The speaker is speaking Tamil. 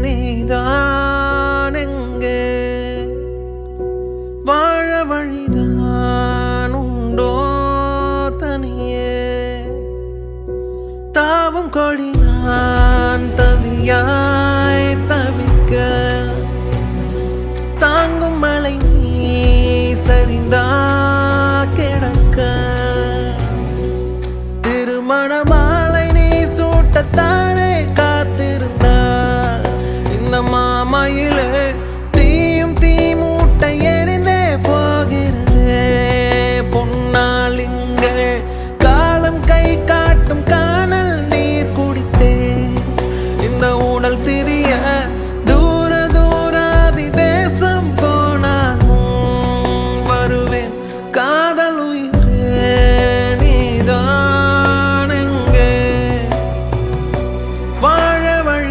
நீதான் எங்கே வாழ வழிதான் உண்டோ தனியே தாவும் கொடி நான் தவியாய் தவிக்க தாங்கும் மலை நீ சரிந்தா கிடக்க திருமண மாலை நீ சூட்டத்தானே காத்திருந்தா இந்த மாமையிலே தீயும் தீ மூட்டை எரிந்தே போகிறதே பொன்னால் இங்கே காலம் கை காட்டும் காணல் நீர் குடித்தே இந்த உடல் திரிய